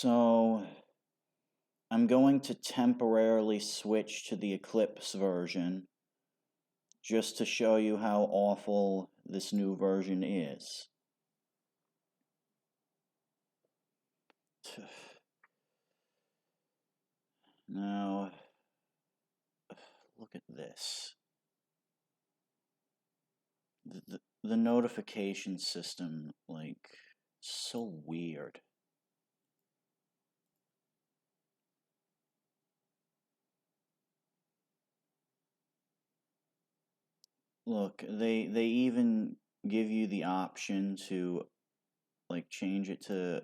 So I'm going to temporarily switch to the Eclipse version just to show you how awful this new version is. Now, look at this. The notification system, like, so weird. Look, they even give you the option to like change it to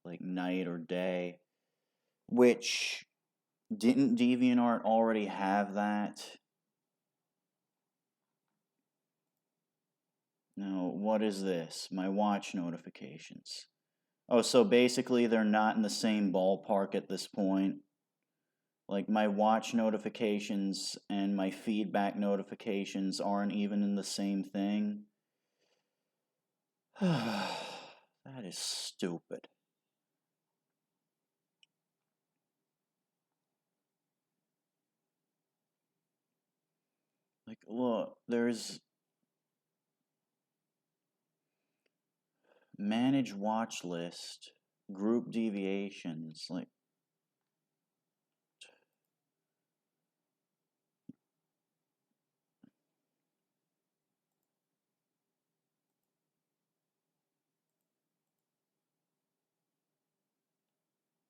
like night or day, which didn't DeviantArt already have that? No, what is this? My watch notifications. Oh, so basically they're not in the same ballpark at this point. Like my watch notifications and my feedback notifications aren't even in the same thing. That is stupid. Like, look, there's manage watch list, group deviations, like,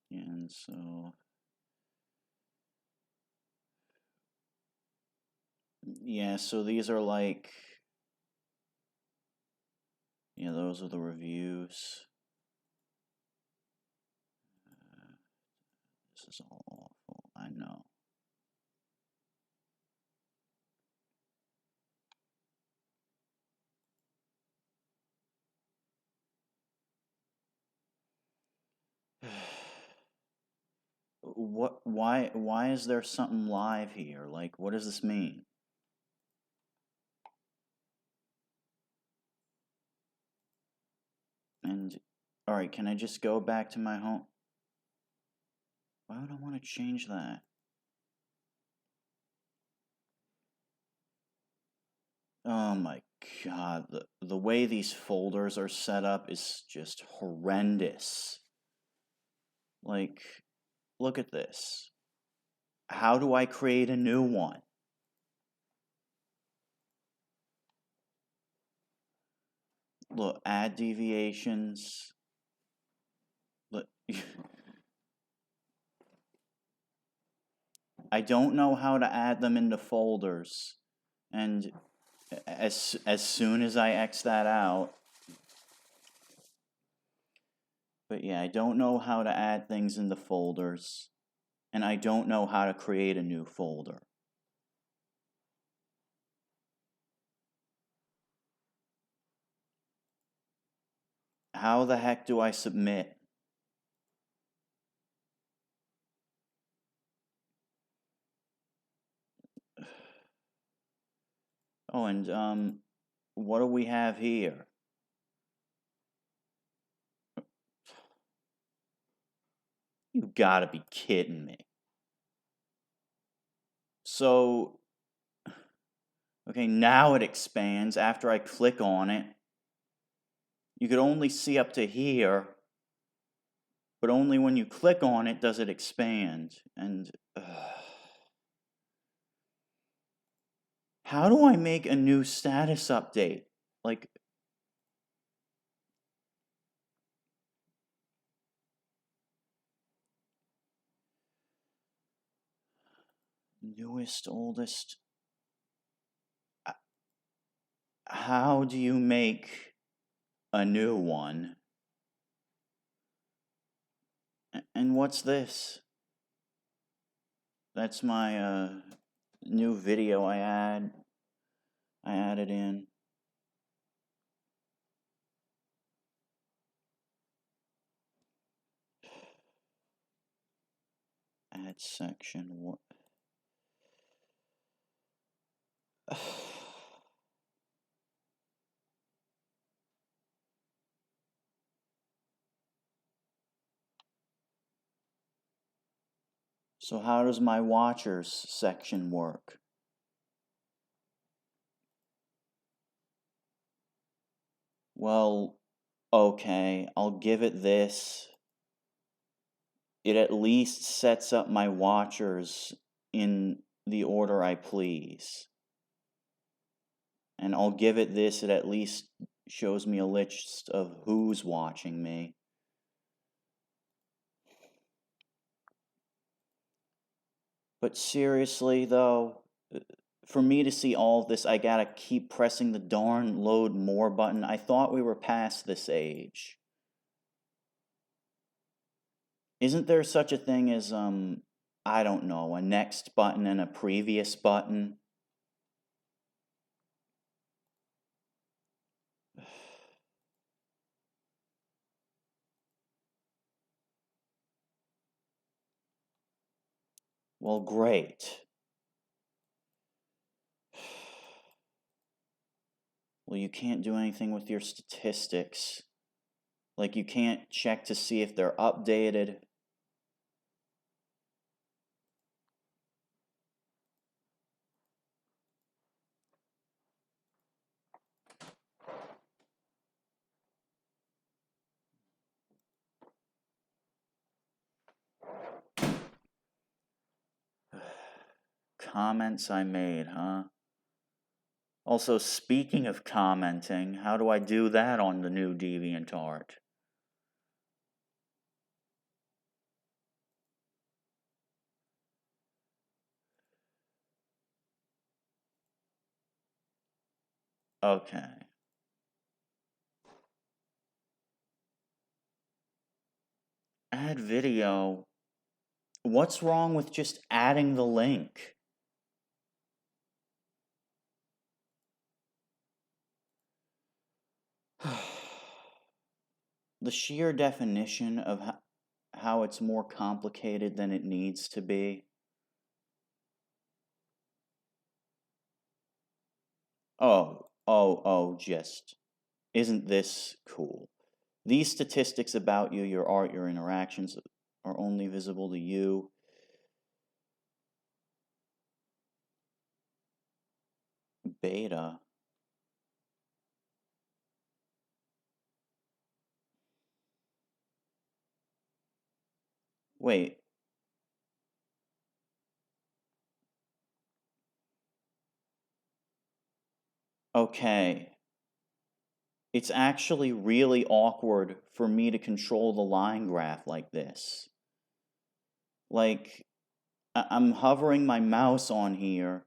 and so, yeah, so these are like, yeah, those are the reviews. This is all awful, I know. Why is there something live here? Like, what does this mean? And, alright, can I just go back to my home? Why would I want to change that? Oh my god, the way these folders are set up is just horrendous. Like, look at this. How do I create a new one? Look, add deviations. Look, I don't know how to add them into folders. And as soon as I X that out, but yeah, I don't know how to add things into folders, and I don't know how to create a new folder. How the heck do I submit? Oh, and what do we have here? You gotta be kidding me. So, okay, now it expands after I click on it. You could only see up to here, but only when you click on it does it expand. And how do I make a new status update? Like, newest, oldest. How do you make a new one? And what's this? That's my new video I added in. Add section. What? So how does my watchers section work? Well, okay, I'll give it this. It at least sets up my watchers in the order I please. And I'll give it this, it at least shows me a list of who's watching me. But seriously though, for me to see all of this, I gotta keep pressing the darn load more button. I thought we were past this age. Isn't there such a thing as, I don't know, a next button and a previous button? Well, great. Well, you can't do anything with your statistics. Like, you can't check to see if they're updated. Comments I made, huh? Also, speaking of commenting, how do I do that on the new DeviantArt? Okay. Add video. What's wrong with just adding the link? The sheer definition of how it's more complicated than it needs to be. Just. Isn't this cool? These statistics about you, your art, your interactions are only visible to you. Beta. Wait. Okay. It's actually really awkward for me to control the line graph like this. Like, I'm hovering my mouse on here,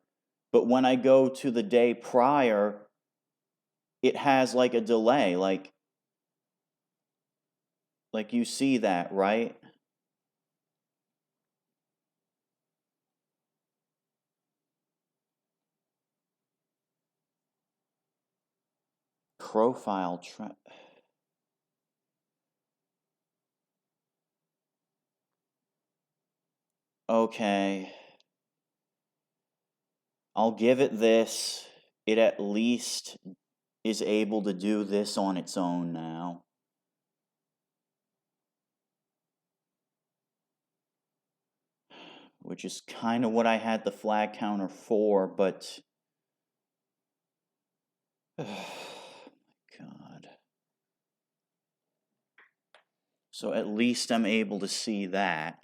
but when I go to the day prior, it has like a delay. Like you see that, right? Profile track. Okay. I'll give it this. It at least is able to do this on its own now. Which is kind of what I had the flag counter for, but... God. So at least I'm able to see that.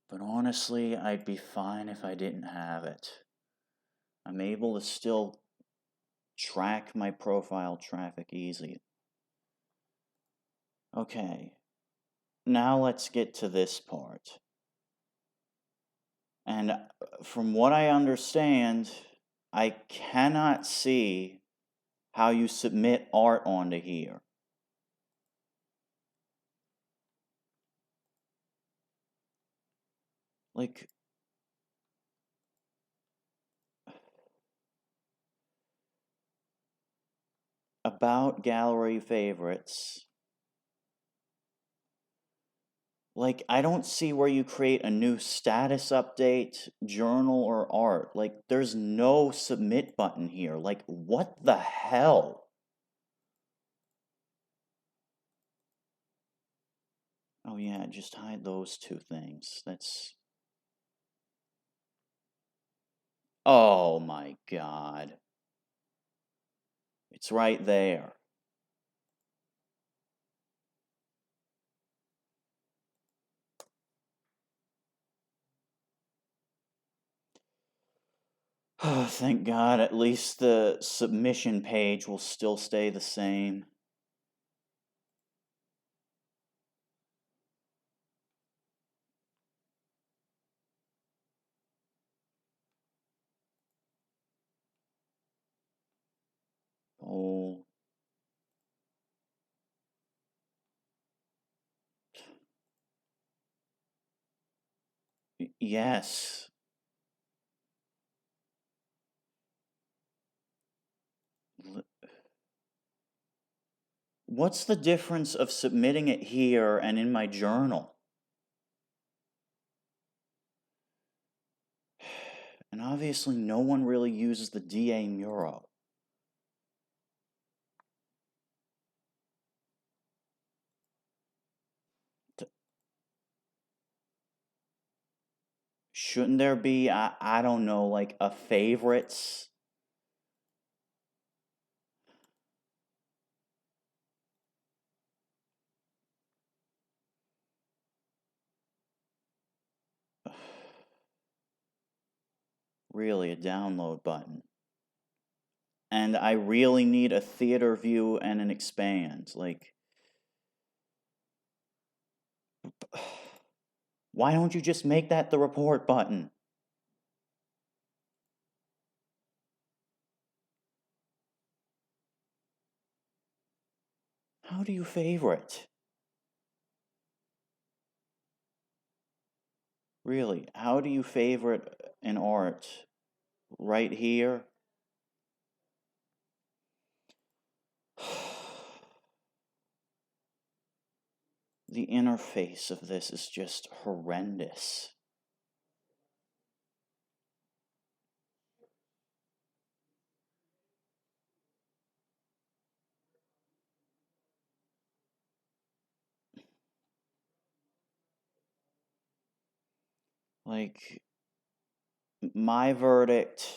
But honestly, I'd be fine if I didn't have it. I'm able to still track my profile traffic easy. Okay, now let's get to this part. And from what I understand, I cannot see how you submit art onto here. Like, about gallery favorites. Like, I don't see where you create a new status update, journal, or art. Like, there's no submit button here. Like, what the hell? Oh, yeah, just hide those two things. That's. Oh my god. It's right there. Oh, thank God, at least the submission page will still stay the same. Oh. Yes. What's the difference of submitting it here and in my journal? And obviously, no one really uses the DA mural. Shouldn't there be, I don't know, like a favorites? Really, a download button. And I really need a theater view and an expand. Like, why don't you just make that the report button? How do you favorite? Really, how do you favorite an art? Right here? The interface of this is just horrendous. Like, my verdict,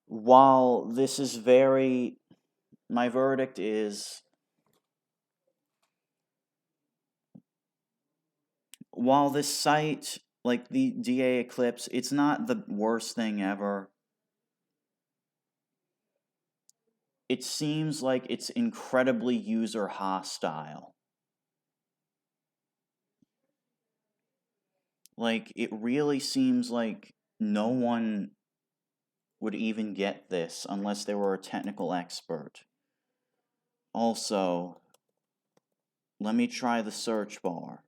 while this is very. My verdict is. While this site, like the DA Eclipse, it's not the worst thing ever. It seems like it's incredibly user hostile. Like, it really seems like no one would even get this unless they were a technical expert. Also, let me try the search bar.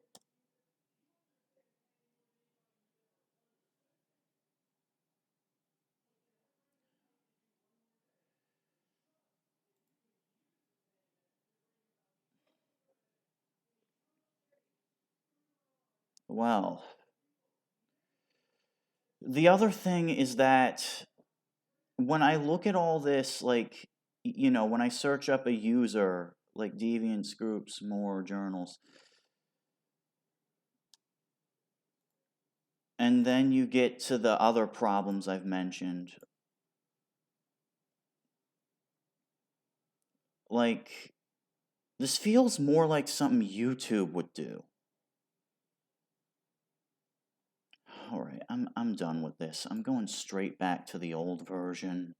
Well, the other thing is that when I look at all this, like, when I search up a user, like deviance groups, more journals, and then you get to the other problems I've mentioned. Like, this feels more like something YouTube would do. Alright, I'm done with this. I'm going straight back to the old version.